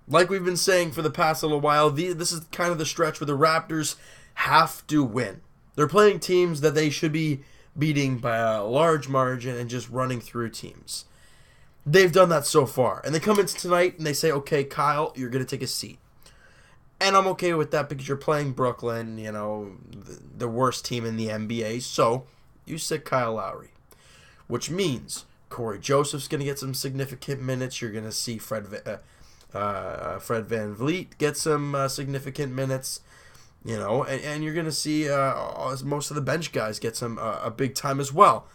Like we've been saying for the past little while, this is kind of the stretch where the Raptors have to win. They're playing teams that they should be beating by a large margin and just running through teams. They've done that so far. And they come into tonight and they say, okay, Kyle, you're going to take a seat. And I'm okay with that because you're playing Brooklyn, the worst team in the NBA. So you sit Kyle Lowry, which means Cory Joseph's going to get some significant minutes. You're going to see Fred Van Vliet get some significant minutes, and you're going to see most of the bench guys get some a big time as well.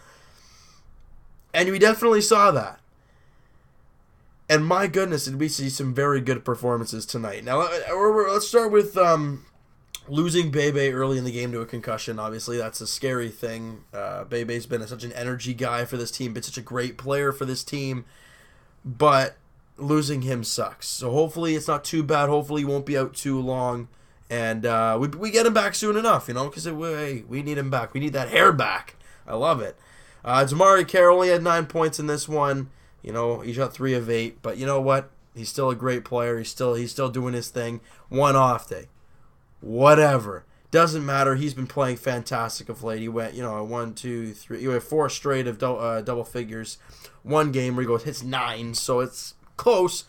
And we definitely saw that. And my goodness, did we see some very good performances tonight. Now, let's start with losing Bebe early in the game to a concussion. Obviously, that's a scary thing. Bebe's been such an energy guy for this team, been such a great player for this team. But losing him sucks. So hopefully it's not too bad. Hopefully he won't be out too long. And we get him back soon enough, because we need him back. We need that hair back. I love it. Damari Carroll only had 9 points in this one. He shot 3 of 8, but you know what? He's still a great player. He's still doing his thing. One off day, whatever, doesn't matter. He's been playing fantastic of late. He went, 1, 2, 3. He went 4 straight of double figures. One game where he hits 9, so it's close.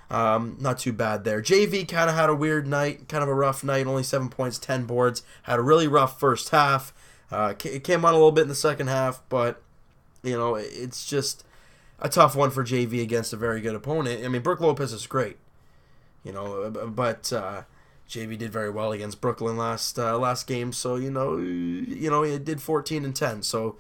Not too bad there. JV kind of had a weird night, kind of a rough night. Only 7 points, 10 boards. Had a really rough first half. It came on a little bit in the second half, but it's just a tough one for JV against a very good opponent. I mean, Brook Lopez is great, but JV did very well against Brooklyn last game. So he did 14 and 10. So,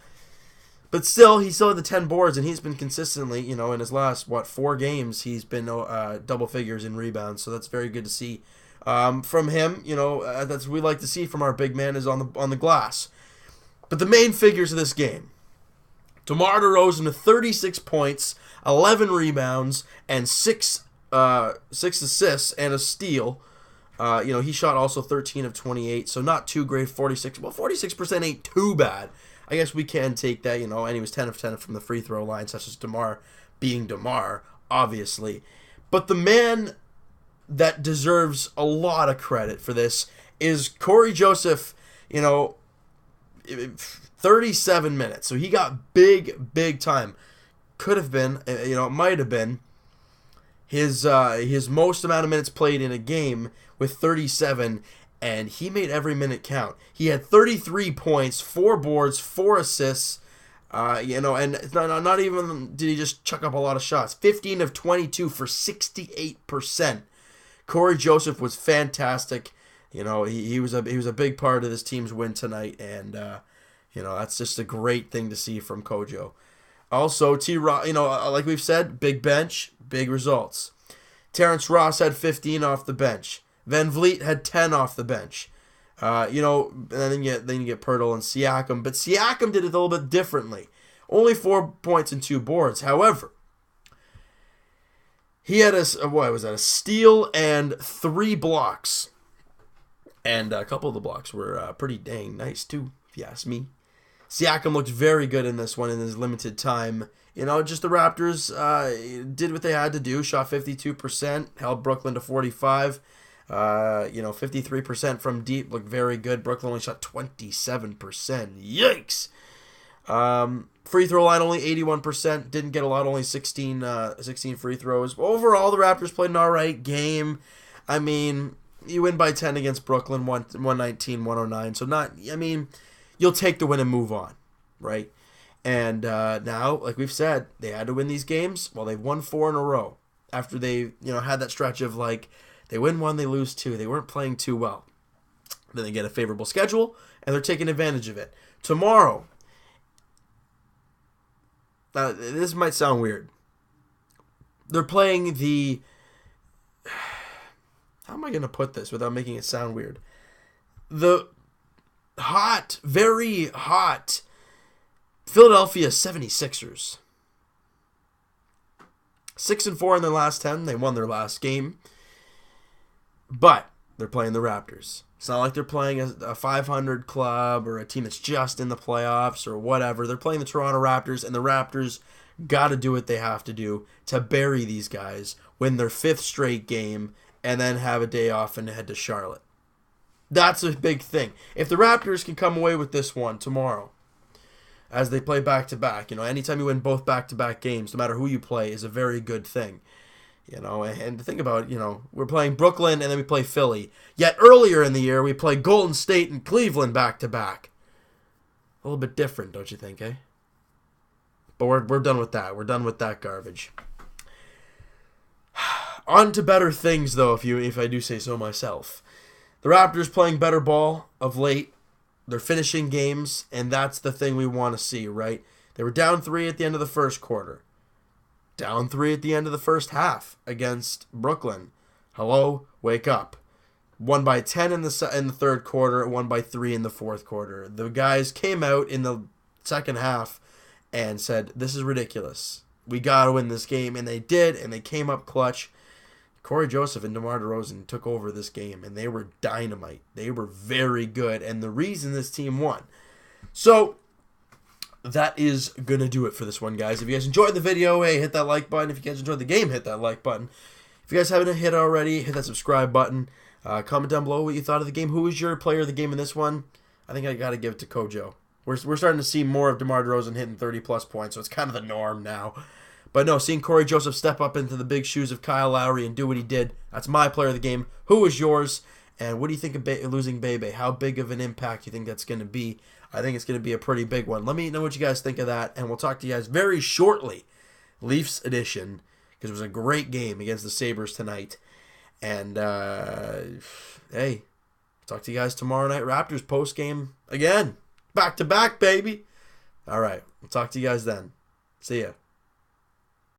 but still, he still had the 10 boards, and he's been consistently, in his last 4 games, he's been double figures in rebounds. So that's very good to see from him. That's what we like to see from our big man is on the glass. But the main figures of this game. DeMar DeRozan with 36 points, 11 rebounds, and 6 assists and a steal. He shot also 13 of 28, so not too great. 46. Well, 46% ain't too bad. I guess we can take that, and he was 10 of 10 from the free throw line, such as DeMar being DeMar, obviously. But the man that deserves a lot of credit for this is Cory Joseph, 37 minutes. So he got big time. Could have been, it might have been his most amount of minutes played in a game with 37, and he made every minute count. He had 33 points, 4 boards, 4 assists, and it's not even did he just chuck up a lot of shots. 15 of 22 for 68%. Cory Joseph was fantastic. He was a big part of this team's win tonight, and that's just a great thing to see from Kojo. Also, like we've said, big bench, big results. Terrence Ross had 15 off the bench. Van Vliet had 10 off the bench. And then you get Pirtle and Siakam. But Siakam did it a little bit differently. Only 4 points and 2 boards. However, he had a steal and 3 blocks. And a couple of the blocks were pretty dang nice too, if you ask me. Siakam looked very good in this one in his limited time. Just the Raptors did what they had to do. Shot 52%, held Brooklyn to 45. 53% from deep, looked very good. Brooklyn only shot 27%. Yikes! Free throw line only 81%. Didn't get a lot, only 16 free throws. Overall, the Raptors played an alright game. I mean, you win by 10 against Brooklyn, 119-109. So you'll take the win and move on, right? And now, like we've said, they had to win these games. Well, they've won 4 in a row after they, had that stretch of they win 1, they lose 2. They weren't playing too well. Then they get a favorable schedule, and they're taking advantage of it. Tomorrow, now this might sound weird. They're playing the... How am I going to put this without making it sound weird? The very hot Philadelphia 76ers. 6-4 in their last 10. They won their last game. But they're playing the Raptors. It's not like they're playing a 500 club or a team that's just in the playoffs or whatever. They're playing the Toronto Raptors, and the Raptors got to do what they have to do to bury these guys, win their 5th straight game, and then have a day off and head to Charlotte. That's a big thing. If the Raptors can come away with this one tomorrow, as they play back-to-back, anytime you win both back-to-back games, no matter who you play, is a very good thing. And to think about, we're playing Brooklyn and then we play Philly. Yet earlier in the year, we play Golden State and Cleveland back-to-back. A little bit different, don't you think, eh? But we're done with that. We're done with that garbage. On to better things, though, if I do say so myself. The Raptors playing better ball of late. They're finishing games, and that's the thing we want to see, right? They were down 3 at the end of the first quarter. Down 3 at the end of the first half against Brooklyn. Hello, wake up. Won by 10 in the third quarter, won by 3 in the fourth quarter. The guys came out in the second half and said, this is ridiculous. We got to win this game, and they did, and they came up clutch. Cory Joseph and DeMar DeRozan took over this game, and they were dynamite. They were very good, and the reason this team won. So, that is going to do it for this one, guys. If you guys enjoyed the video, hey, hit that like button. If you guys enjoyed the game, hit that like button. If you guys haven't hit already, hit that subscribe button. Comment down below what you thought of the game. Who was your player of the game in this one? I think I got to give it to Kojo. We're starting to see more of DeMar DeRozan hitting 30-plus points, so it's kind of the norm now. But no, seeing Cory Joseph step up into the big shoes of Kyle Lowry and do what he did, that's my player of the game. Who was yours? And what do you think of losing Bebe? How big of an impact do you think that's going to be? I think it's going to be a pretty big one. Let me know what you guys think of that, and we'll talk to you guys very shortly. Leafs edition, because it was a great game against the Sabres tonight. And, hey, talk to you guys tomorrow night. Raptors post-game again. Back-to-back, baby. All right, we'll talk to you guys then. See ya.